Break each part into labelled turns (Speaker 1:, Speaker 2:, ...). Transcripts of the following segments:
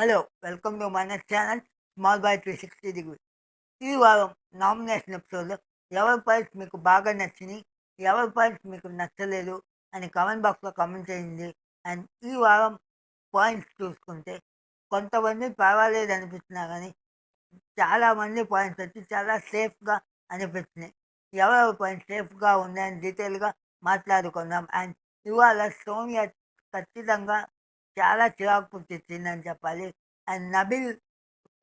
Speaker 1: Hello! Welcome to మన channel small bye 360 degree. ఈ వారం నామినేషన్ ఎపిసోడ్‌లో ఎవరి పాయింట్స్ మీకు బాగా నచ్చినియి, ఎవరి పాయింట్స్ మీకు నచ్చలేదు అని కామెంట్ బాక్స్‌లో కామెంట్ చేయండి. అండ్ ఈ వారం పాయింట్స్ చూసుకుంటే కొంతమంది పర్వాలేదు అనిపించినా గానీ, చాలామంది పాయింట్స్ వచ్చి చాలా సేఫ్‌గా అనిపించినాయి. ఎవరెవరి పాయింట్స్ సేఫ్‌గా ఉన్నాయని డీటెయిల్‌గా మాట్లాడుకుందాం. అండ్ ఇవాళ సోనియా ఖచ్చితంగా చాలా చిరాకు పుట్టించిందని చెప్పాలి. అండ్ నబిల్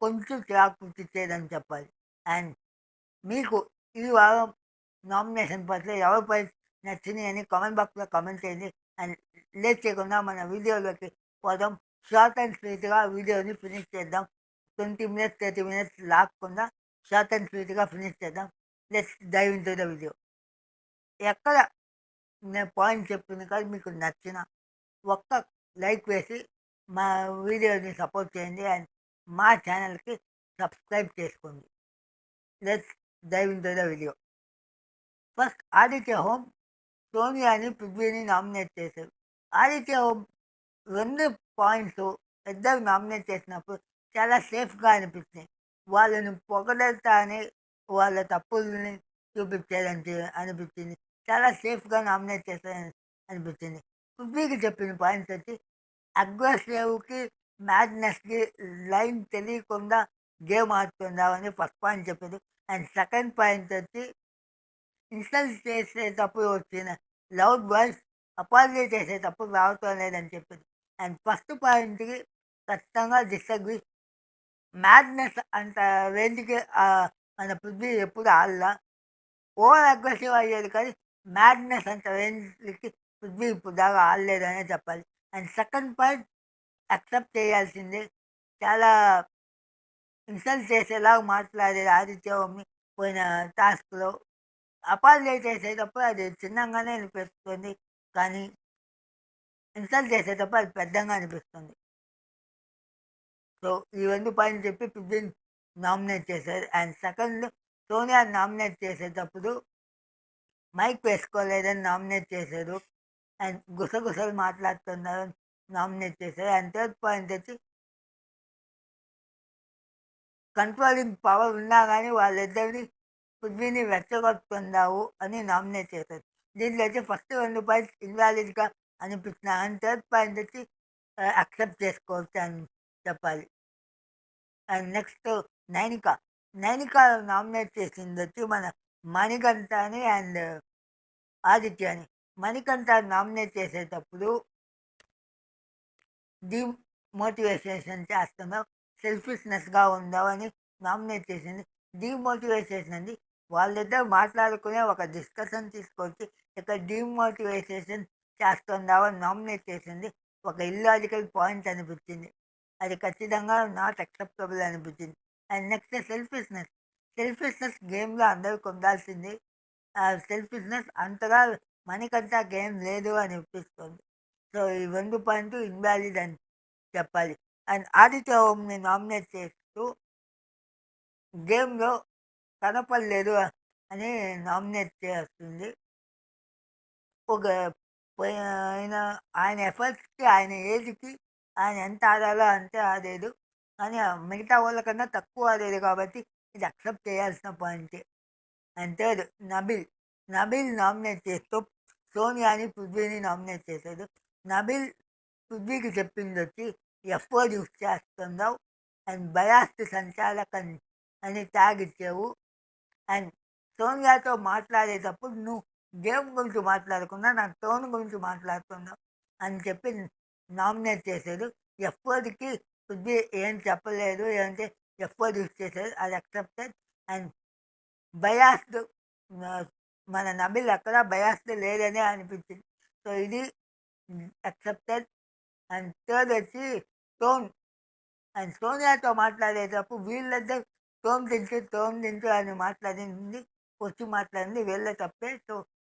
Speaker 1: కొంచెం చిరాకు పుట్టించేదని చెప్పాలి. అండ్ మీకు ఈ వారం నామినేషన్ పట్ల ఎవరిపై నచ్చినాయి అని కామెంట్ బాక్స్లో కామెంట్ చేయండి. అండ్ లేట్ చేయకుండా మన వీడియోలోకి పోదాం. షార్ట్ అండ్ స్వీట్గా వీడియోని ఫినిష్ చేద్దాం. 20 మినిట్స్ 30 మినిట్స్ లాగకుండా షార్ట్ అండ్ స్వీట్గా ఫినిష్ చేద్దాం. Let's dive into the video. ఎక్కడ నేను పాయింట్ చెప్పింది కానీ మీకు నచ్చిన ఒక్క లైక్ వేసి మా వీడియోని సపోర్ట్ చేయండి. అండ్ మా ఛానల్కి సబ్స్క్రైబ్ చేసుకోండి. Let's dive into the video. First Aditya Om సోనియాని పృథ్వీని నామినేట్ చేశారు. ఆదిత్య హోమ్ 2 పాయింట్స్ ఇద్దరు నామినేట్ చేసినప్పుడు చాలా సేఫ్గా అనిపించినాయి. వాళ్ళని పొగడతానే వాళ్ళ తప్పుల్ని చూపించేదని అనిపించింది. చాలా సేఫ్గా నామినేట్ చేశారని అనిపించింది. పృథ్వీకి చెప్పిన పాయింట్స్ వచ్చి అగ్రెసివ్‌కి, మ్యాడ్‌నెస్‌కి లైన్ తెలియకుండా గేమ్ ఆడుతున్నావని ఫస్ట్ పాయింట్ చెప్పారు. అండ్ సెకండ్ పాయింట్ వచ్చి ఇన్సల్ట్ చేసేటప్పుడు వచ్చిన లౌడ్ వాయిస్ అపాలజీ చేసేటప్పుడు రావటం లేదని చెప్పింది. అండ్ ఫస్ట్ పాయింట్‌కి ఖచ్చితంగా డిసగ్రీ. మ్యాడ్‌నెస్ అంత రేంజ్‌కి మన పృథ్వీ ఎప్పుడు ఆడలా. ఓవర్ అగ్రెసివ్ అయ్యేది కానీ మ్యాడ్‌నెస్ అంత రేంజ్‌కి పృథ్వీ ఇప్పుడు దాకా ఆడలేదనే చెప్పాలి. అండ్ సెకండ్ పాయింట్ యాక్సెప్ట్ చేయాల్సిందే. చాలా ఇన్సల్ట్ చేసేలాగా మాట్లాడేది ఆదిత్య ఓంని పోయిన టాస్క్‌లో. అపాలజీ చేసేటప్పుడు అది చిన్నగానే అనిపిస్తుంది. కానీ ఇన్సల్ట్ చేసేటప్పుడు అది పెద్దగా అనిపిస్తుంది. సో, ఈ 2 పాయింట్లు చెప్పి పృథ్వీని నామినేట్ చేశారు. అండ్ సెకండ్ సోనియాని నామినేట్ చేసేటప్పుడు మైక్ వేసుకోలేదని నామినేట్ చేశారు. అండ్ గుసగుసలు మాట్లాడుతున్నారని నామినేట్ చేశారు. అండ్ థర్డ్ పాయింట్ వచ్చి కంట్రోలింగ్ పవర్ ఉన్నా కానీ వాళ్ళిద్దరిని పృథ్వీని రెచ్చగొడుతున్నావు అని నామినేట్ చేశారు. దీంట్లో వచ్చి ఫస్ట్ 2 పాయింట్స్ ఇన్వాలిడ్‌గా అనిపించిన అండ్ థర్డ్ పాయింట్ వచ్చి యాక్సెప్ట్ చేసుకోవచ్చు అని చెప్పాలి. And next Nainika. Nainika nominate చేసింది వచ్చి మన మణికంఠని అండ్ ఆదిత్యని. మణికంఠ నామినేట్ చేసేటప్పుడు డీమోటివేషన్ చేస్తున్నావు, సెల్ఫిష్‌నెస్‌గా ఉన్నావు అని నామినేట్ చేసింది. డీమోటివేషన్ అండి. వాళ్ళిద్దరూ మాట్లాడుకునే ఒక డిస్కషన్ తీసుకొచ్చి ఇక్కడ డీమోటివేషన్ చేస్తున్నావు అని నామినేట్ చేసింది. ఒక ఇల్లాజికల్ పాయింట్ అనిపించింది. అది ఖచ్చితంగా నాట్ యాక్సెప్టబుల్ అనిపించింది. And next selfishness. సెల్ఫిష్‌నెస్ గేమ్‌లో అందరికి ఉండాల్సింది. సెల్ఫిష్‌నెస్ అంతగా మణికంఠ గేమ్ లేదు అనిపిస్తుంది. సో, ఈ 2 పాయింట్లు ఇన్వాలిడ్ అని చెప్పాలి. అండ్ ఆదిత్య ఓంని నామినేట్ చేస్తూ గేమ్‌లో కనపడలేదు అని నామినేట్ చేస్తుంది. ఒక ఆయన ఆయన ఎఫర్ట్స్‌కి, ఆయన ఏజ్‌కి ఆయన ఎంత ఆడాలో అంతే ఆడాడు. కానీ మిగతా వాళ్ళకన్నా తక్కువ ఆడాడు కాబట్టి ఇది యాక్సెప్ట్ చేయాల్సిన పాయింటే. And third Nabeel. Nabeel nominate చేస్తూ సోనియాని, పృథ్వీని నామినేట్ చేశాడు. నబిల్ పృథ్వీకి చెప్పిందొచ్చి ఎఫ్-వర్డ్ యూజ్ చేస్తున్నావు అండ్ బయాస్డ్ సంచాలకం అని ట్యాగ్ ఇచ్చావు. అండ్ సోనియాతో మాట్లాడేటప్పుడు నువ్వు గేమ్ గురించి మాట్లాడకుండా నా టోన్ గురించి మాట్లాడుతున్నావు అని చెప్పి నామినేట్ చేశాడు. ఎఫ్-వర్డ్‌కి పృథ్వీ ఏం చెప్పలేదు. ఏంటంటే ఎఫ్-వర్డ్ యూజ్ చేశాడు. అది యాక్సెప్టెడ్. అండ్ బయాస్డ్ మన నబిల్ అక్కడ బయాస్డ్ లేదనే అనిపించింది. సో, ఇది యాక్సెప్టెడ్. అండ్ థర్డ్ వచ్చి టోన్. అండ్ సోనియాతో మాట్లాడేటప్పుడు వీళ్ళిద్దరు టోన్ దించు అని మాట్లాడింది. వచ్చి మాట్లాడింది వీళ్ళ తప్పే. సో,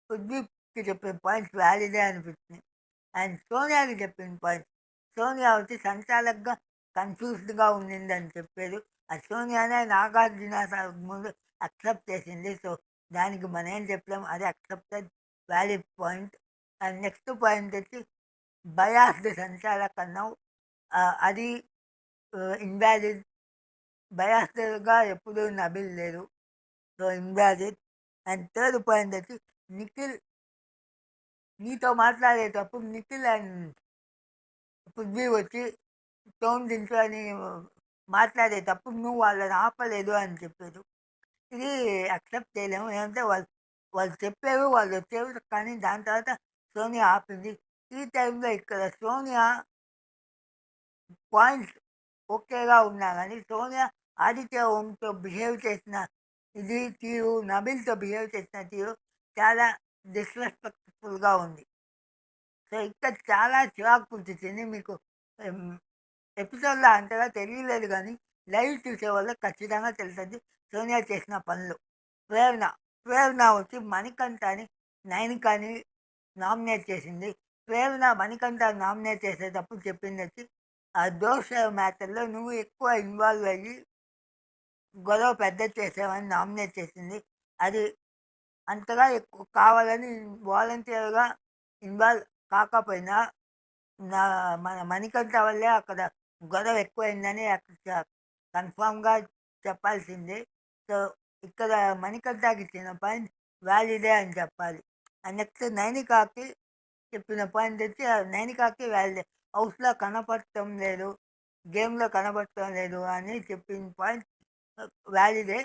Speaker 1: పృథ్వీకి చెప్పిన పాయింట్స్ వ్యాలిడే అనిపించింది. అండ్ సోనియాకి చెప్పిన పాయింట్స్ సోనియా వచ్చి సంచాలకుగా కన్ఫ్యూజ్డ్‌గా ఉండిందని చెప్పారు. అది సోనియానే నాగార్జున ముందు యాక్సెప్ట్ చేసింది. సో, దానికి మనం ఏం చెప్పలేం. అది accepted valid point. And next point వచ్చి బయాస్డ్ సంచాలక్ అన్నావు. అది ఇన్వాలిడ్, బయాస్డ్‌గా ఎప్పుడూ నబిల్ లేరు. So, invalid. And third point వచ్చి నిఖిల్ నీతో మాట్లాడేటప్పుడు నిఖిల్ అండ్ పృథ్వీ వచ్చి టోన్ దించని మాట్లాడేటప్పుడు నువ్వు వాళ్ళని ఆపలేదు అని చెప్పారు. ఇది యాక్సెప్ట్ చేయలేము. ఏంటంటే వాళ్ళు వాళ్ళు చెప్పారు, వాళ్ళు వచ్చారు. కానీ దాని తర్వాత సోనియా ఆపింది. ఈ టైంలో ఇక్కడ సోనియా పాయింట్స్ ఓకేగా ఉన్నా కానీ సోనియా ఆదిత్య ఓంతో బిహేవ్ చేసిన తీరు, నబిల్‌తో బిహేవ్ చేసిన తీరు చాలా డిస్‌రెస్పెక్ట్‌ఫుల్‌గా ఉంది. సో, ఇక్కడ చాలా చిరాకు పుట్టించింది. మీకు హ్మ్, ఎపిసోడ్‌లో అంతగా తెలియలేదు గానీ, లైవ్ చూసేవాళ్ళకి ఖచ్చితంగా తెలుస్తది సోనియా చేసిన పనులు. ప్రేరణ, ప్రేరణ వచ్చి మణికంఠని, నైనికని నామినేట్ చేసింది. ప్రేరణ మణికంఠని నామినేట్ చేసేటప్పుడు చెప్పిందొచ్చి, ఆ దోస మ్యాటర్‌లో నువ్వు ఎక్కువ ఇన్వాల్వ్ అయ్యి గొడవ పెద్దది చేసావని నామినేట్ చేసింది. అది అంతగా ఎక్కువ కావాలని వాలంటీర్‌గా ఇన్వాల్వ్ కాకపోయినా నా మన మణికంఠ వల్లే అక్కడ గొడవ ఎక్కువైందని అక్కడ కన్ఫామ్‌గా చెప్పాల్సిందే. సో, ఇక్కడ మణికంఠకి ఇచ్చిన పాయింట్ వాలిడే అని చెప్పాలి. అండ్ నెక్స్ట్ నైనికాకి చెప్పిన పాయింట్ వచ్చి నైనికాకి వాలిడే. హౌస్‌లో కనపడటం లేదు, గేమ్‌లో కనపడటం లేదు అని చెప్పిన పాయింట్ వాలిడే.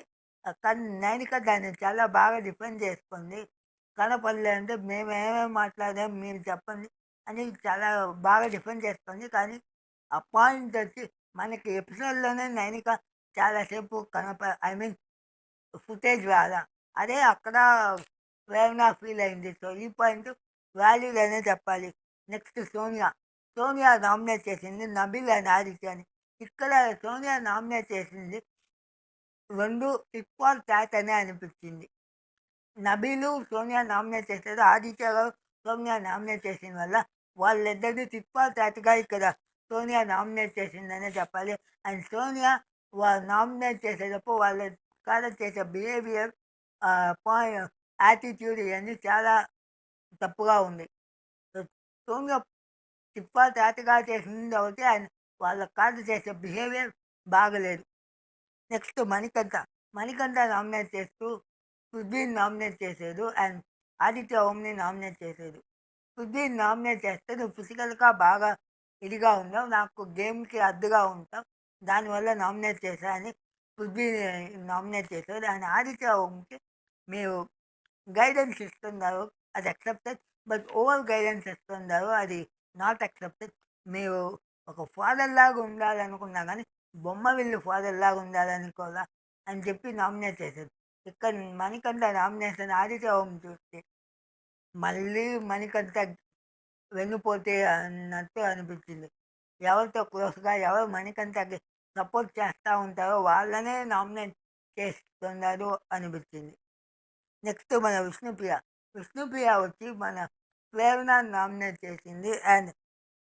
Speaker 1: కానీ నైనిక దాన్ని చాలా బాగా డిఫెండ్ చేసుకుంది. కనపడలే అంటే మేమేమేమి మాట్లాడాం మీరు చెప్పండి అని చాలా బాగా డిఫెండ్ చేస్తుంది. కానీ ఆ పాయింట్ వచ్చి మనకి ఎపిసోడ్‌లోనే నైనిక చాలా సేపు ఐ మీన్ ఫుటేజ్ రాలా. అదే అక్కడ ప్రేరణ ఫీల్ అయింది. సో, ఈ పాయింట్ వాలిడ్ అనే చెప్పాలి. నెక్స్ట్ సోనియా. సోనియా నామినేట్ చేసింది నబిల్ అండ్ ఆదిత్యని. ఇక్కడ సోనియా నామినేట్ చేసింది 2 టిట్ ఫార్ టాట్ అనే అనిపించింది. నబీలు, సోనియా నామినేట్ చేశారు. ఆదిత్య గారు సోనియా నామినేట్ చేసిన వల్ల వాళ్ళిద్దరిని టిట్ ఫార్ టాట్‌గా ఇక్కడ సోనియా నామినేట్ చేసిందనే చెప్పాలి. అండ్ సోనియా నామినేట్ చేసేటప్పుడు వాళ్ళ కాడ చేసే బిహేవియర్, పాయ్ యాటిట్యూడ్ ఇవన్నీ చాలా తప్పుగా ఉంది. సో, సోనియా టిట్ ఫార్ టాట్‌గా చేసింది ఒకటి, అండ్ వాళ్ళ కాడ చేసే బిహేవియర్ బాగలేదు. నెక్స్ట్ మణికంఠ. మణికంఠ నామినేట్ చేస్తూ పృథ్వీని నామినేట్ చేశాడు. అండ్ ఆదిత్య ఓంని నామినేట్ చేశాడు. పృథ్వీని నామినేట్ చేస్తే నువ్వు ఫిజికల్‌గా బాగా ఇదిగా ఉన్నావు. నాకు గేమ్‌కి అడ్డుగా ఉంటావు. దానివల్ల నామినేట్ చేశా అని పృథ్వీని నామినేట్ చేశాడు. అండ్ ఆదిత్య ఓంకి మీరు గైడెన్స్ ఇస్తున్నారు. అది యాక్సెప్టెడ్. బట్ ఓవర్ గైడెన్స్ ఇస్తున్నారు. అది నాట్ యాక్సెప్టెడ్. మీరు ఒక ఫాదర్‌లాగా ఉండాలనుకున్నా గానీ, బొమ్మరిల్లు ఫాదర్‌లాగా ఉండాలనుకోలా అని చెప్పి నామినేట్ చేశారు. ఇక్కడ మణికంఠ నామినేషన్ ఆదిత్య ఓం చూస్తే మళ్ళీ మణికంఠ వెన్నుపోతే అన్నట్టు అనిపించింది. ఎవరితో క్లోజ్‌గా ఎవరు మణికంఠకి సపోర్ట్ చేస్తా ఉంటారో వాళ్ళనే నామినేట్ చేస్తున్నారు అనిపించింది. నెక్స్ట్ మన విష్ణుప్రియ. విష్ణుప్రియ వచ్చి మన ప్రేరణని నామినేట్ చేసింది. అండ్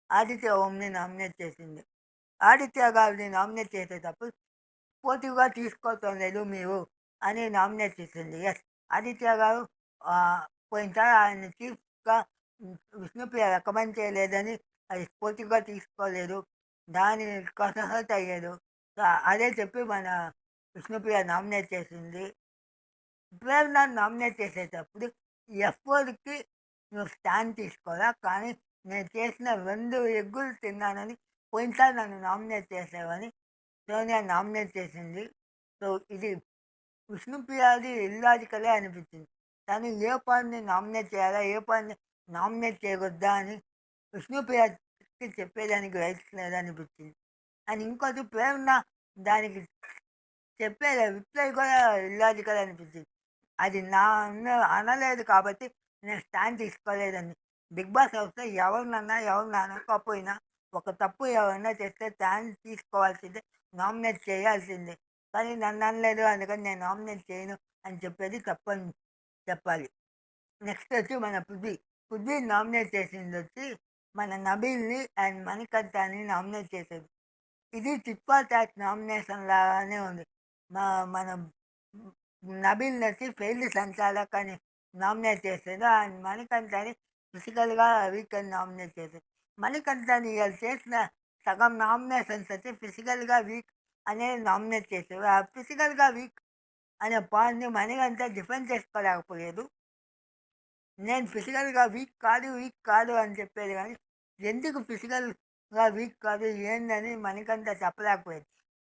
Speaker 1: ఆదిత్య ఓంని నామినేట్ చేసింది. ఆదిత్య గారిని నామినేట్ చేసేటప్పుడు పోటీగా తీసుకోవటం లేదు మీరు అని నామినేట్ చేసింది. యెస్, ఆదిత్య గారు పోయినసారి ఆయన చీఫ్‌గా విష్ణుప్రియ రికమెండ్ చేయలేదని అది స్పోర్టివ్‌గా తీసుకోలేదు. దాని కోసం హర్ట్ అయ్యారు. సో, అదే చెప్పి మన విష్ణుప్రియ నామినేట్ చేసింది. ప్రేరణని నామినేట్ చేసేటప్పుడు ఎఫర్ట్‌కి నువ్వు స్టాండ్ తీసుకోవాలా. కానీ నేను చేసిన 2 ఎగ్గులు తిన్నానని పోయినసారి నన్ను నామినేట్ చేసావని సోనియా నామినేట్ చేసింది. సో, ఇది విష్ణుప్రియది ఇల్లాజికలే అనిపించింది. తను ఏ పాయింట్‌ని నామినేట్ చేయాలా, ఏ పాయింట్‌ని నామినేట్ చేయకూడదా అని విష్ణుప్రియకి చెప్పేదానికి రైట్స్ లేదనిపించింది. అండ్ ఇంకోటి ప్రేరణ దానికి చెప్పే రిప్లై కూడా ఇల్లాజికల్ అనిపించింది. అది అనలేదు కాబట్టి నేను స్టాండ్ తీసుకోలేదని. 'బిగ్ బాస్' హౌస్‌లో ఎవరినన్నా, ఎవరిని అనకపోయినా ఒక తప్పు ఎవరైనా చేస్తే స్టాండ్ తీసుకోవాల్సిందే, నామినేట్ చేయాల్సిందే. కానీ నన్ను అనలేదు అందుకని నేను నామినేట్ చేయను అని చెప్పేది తప్పని చెప్పాలి. నెక్స్ట్ వచ్చి మన పృథ్వీ. పృథ్వీని నామినేట్ చేసిందొచ్చి మన నబీల్‌ని అండ్ మణికంఠని నామినేట్ చేసేది. ఇది టిట్ ఫార్ టాట్ నామినేషన్ లాగానే ఉంది. మన నబీల్‌నొచ్చి ఫెయిల్డ్ సంచాలక్ అని నామినేట్ చేశారు. అండ్ మణికంఠని ఫిజికల్‌గా వీక్ అని నామినేట్ చేశారు. మణికంఠని ఇవాళ చేసిన సగం నామినేషన్స్ అయితే ఫిజికల్‌గా వీక్ అనేది నామినేట్ చేశారు. ఆ ఫిజికల్‌గా వీక్ అనే పాయింట్‌ని మణికంఠ డిఫెండ్ చేసుకోలేకపోయాడు. నేను ఫిజికల్‌గా వీక్ కాదు అని చెప్పేది గానీ, ఎందుకు ఫిజికల్‌గా వీక్ కాదు ఏందని మణికంఠ చెప్పలేకపోయాడు.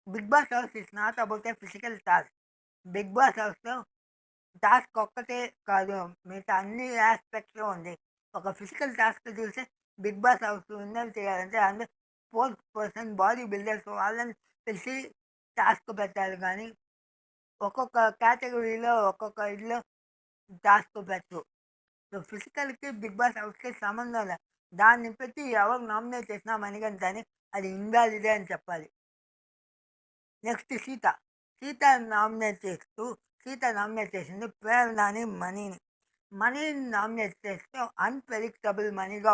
Speaker 1: 'Bigg Boss house is not about a physical task.' 'Bigg Boss హౌస్‌లో' టాస్క్ ఒక్కటే కాదు. మిగతా అన్ని యాస్పెక్ట్స్‌లో ఉంది. ఒక ఫిజికల్ టాస్క్ చూస్తే 'బిగ్ బాస్ హౌస్' విన్నర్ చేయాలంటే అందరూ స్పోర్ట్స్ పర్సన్, బాడీ బిల్డర్స్ వాళ్ళని పిలిచి టాస్క్ పెట్టాలి గానీ, ఒక్కొక్క కేటగిరీలో ఒక్కొక్క ఇదిలో టాస్క్ పెట్టరు. సో, ఫిజికల్‌కి 'బిగ్ బాస్ హౌస్‌కి' సంబంధం లే. దాన్ని పెట్టి ఎవరు నామినేట్ చేసినా మణికంఠని అది ఇన్‌వాలిడే అని చెప్పాలి. నెక్స్ట్ 'సీత'. 'సీత' నామినేట్ చేసింది ప్రేరణని, మనీని. మనీని నామినేట్ చేస్తూ అన్‌ప్రెడిక్టబుల్ మనీగా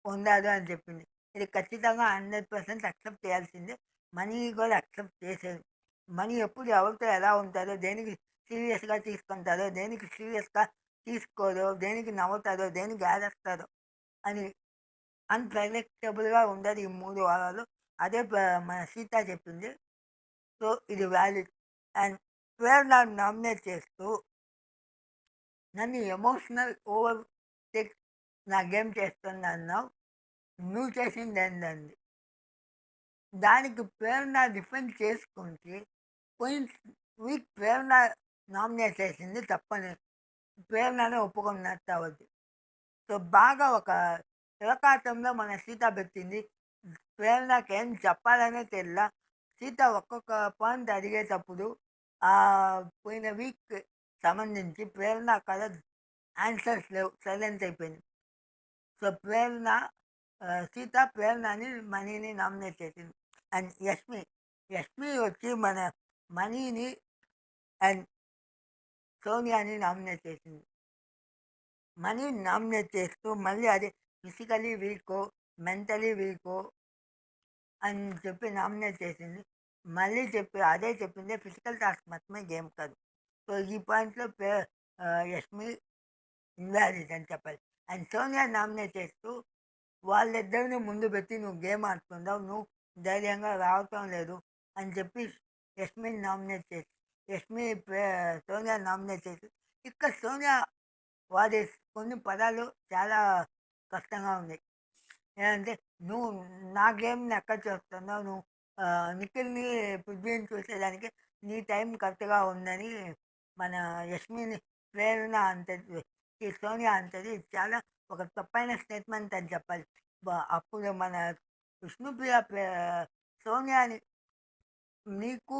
Speaker 1: ఉన్నాడు అని చెప్పింది. ఇది ఖచ్చితంగా 100% యాక్సెప్ట్ చేయాల్సిందే. మనీ కూడా యాక్సెప్ట్ చేసేది. మనీ ఎప్పుడు ఎవరితో ఎలా ఉంటారో, దేనికి సీరియస్‌గా తీసుకుంటారో, దేనికి సీరియస్‌గా తీసుకోరో, దేనికి నవ్వుతారో, దేనికి ఏడుస్తారో అని అన్‌ప్రెడిక్టబుల్‌గా ఉండదు ఈ 3 వారాలు. అదే మన 'సీత' చెప్పింది. సో, ఇది వాలిడ్. అండ్ ప్రేరణని నామినేట్ చేస్తూ నన్ను ఎమోషనల్ ఓవర్‌టేక్ నా గేమ్ చేస్తుందన్నావు. నువ్వు చేసిందేందండి? దానికి ప్రేరణ డిఫెండ్ చేసుకుంటే పోయిన వీక్ ప్రేరణ నామినేట్ చేసింది తప్పని ప్రేరణనే ఒప్పుకున్నట్టు అవుద్ది. సో, బాగా ఒక ఇరకాటంలో మన సీత పెట్టింది. ప్రేరణకేం చెప్పాలనే తెల్లా. సీత ఒక్కొక్క పాయింట్ అడిగేటప్పుడు పోయిన వీక్ సంబంధించి ప్రేరణ కథ ఆన్సర్స్ లేవు. సైలెంట్ అయిపోయింది. సో, సీత ప్రేరణని, మనీని నామినేట్ చేసింది. అండ్ యష్మి వచ్చి మన మనీని అండ్ సోనియాని నామినేట్ చేసింది. మనీని నామినేట్ చేస్తూ మళ్ళీ అది ఫిజికలీ వీకో, మెంటలీ వీకో అని చెప్పి నామినేట్ చేసింది. మళ్ళీ అదే చెప్పింది ఫిజికల్ టాస్క్ మాత్రమే గేమ్ కాదు. సో, ఈ పాయింట్‌లో యష్మి ఇన్వాలిడ్ అని చెప్పాలి. అండ్ సోనియా నామినేట్ చేస్తూ వాళ్ళిద్దరిని ముందు పెట్టి నువ్వు గేమ్ ఆడుతున్నావు. నువ్వు ధైర్యంగా రావటం లేదు అని చెప్పి యష్మిని నామినేట్ చేసి సోనియా నామినేట్ చేసి ఇక్కడ సోనియా వాడే కొన్ని పదాలు చాలా కష్టంగా ఉన్నాయి. ఏంటంటే నువ్వు నా గేమ్‌ని ఎక్కడ చూస్తున్నావు? నువ్వు నిఖిల్‌ని, పృథ్వీని చూసేదానికి నీ టైం కరెక్ట్‌గా ఉందని మన యష్మిని ప్రేరణ అంటది. ఈ సోనియా అంటది. ఇది చాలా ఒక తప్పైన స్టేట్మెంట్ అని చెప్పాలి. అప్పుడు మన విష్ణుప్రియ సోనియాని నీకు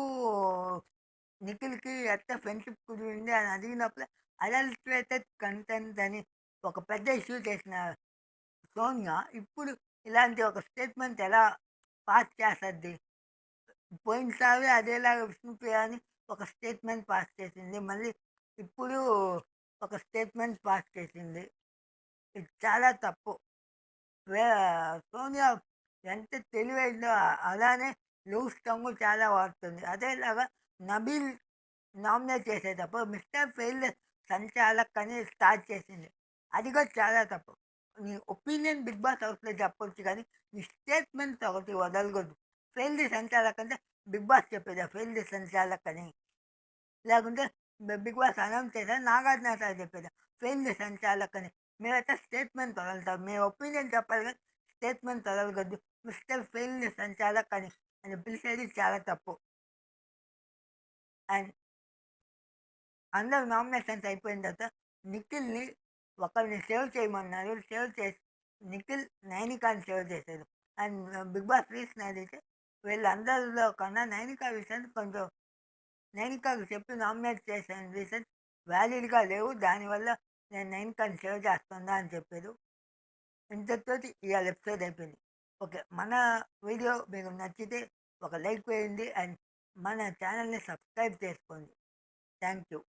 Speaker 1: నిఖిల్‌కి ఎట్ట ఫ్రెండ్‌షిప్ కుదిరింది అని అడిగినప్పుడు అడల్ట్రేటెడ్ కంటెంట్ అని ఒక పెద్ద ఇష్యూ చేసిన సోనియా ఇప్పుడు ఇలాంటి ఒక స్టేట్మెంట్ ఎలా పాస్ చేస్తది? పోయినసారి అదేలాగా విష్ణుప్రియ అని ఒక స్టేట్మెంట్ పాస్ చేసింది. మళ్ళీ ఇప్పుడు ఒక స్టేట్మెంట్ పాస్ చేసింది. ఇది చాలా తప్పు. వే సోనియా ఎంత తెలివైందో అలానే లూజ్ టంగ్ చాలా వాడుతుంది. అదేలాగా నబీల్ నామినేట్ చేసేటప్పుడు మిస్టర్ ఫెయిల్డ్ సంచాలక్ అని స్టార్ట్ చేసింది. అది కూడా చాలా తప్పు. నీ ఒపీనియన్ 'బిగ్ బాస్' హౌస్‌లో చెప్పొచ్చు కానీ, నీ స్టేట్మెంట్స్ ఒకటి వదలకూడదు. ఫెయిల్డ్ సంచాలక్ అంటే 'బిగ్ బాస్' చెప్పేదా ఫెయిల్డ్ సంచాలక్ అని? లేకుంటే 'బిగ్ బాస్' అనౌన్స్ చేసేది నాగార్జున సార్ చెప్పేదా ఫెయిల్డ్ సంచాలక్ అని? మీరైతే స్టేట్మెంట్ వదులుతారు. మీ ఒపీనియన్ చెప్పాలి కానీ స్టేట్మెంట్ వదలకూడదు. మిస్టర్ ఫెయిల్డ్ సంచాలక్ అని పిలిచేది చాలా తప్పు. అండ్ అందరూ నామినేషన్స్ అయిపోయిన తర్వాత నిఖిల్‌ని ఒకరిని సేవ్ చేయమన్నారు. సేవ్ చేసి నిఖిల్ నైనికాని సేవ్ చేశాడు. అండ్ 'బిగ్ బాస్' రీజన్ అడిగితే వీళ్ళందరిలో కన్నా నైనిక విషయాన్ని కొంచెం నైనికాకి చెప్పి నామినేట్ చేసిన రీజన్స్ వ్యాలిడ్‌గా లేవు. దానివల్ల నేను నైనికాని సేవ్ చేస్తున్నా అని చెప్పారు. ఇంతటితోటి ఇవాళ ఎపిసోడ్ అయిపోయింది. ఓకే. మన వీడియో మీకు నచ్చితే ఒక లైక్ వేయండి. అండ్ మన ఛానల్‌ని సబ్స్క్రైబ్ చేసుకోండి. Thank you.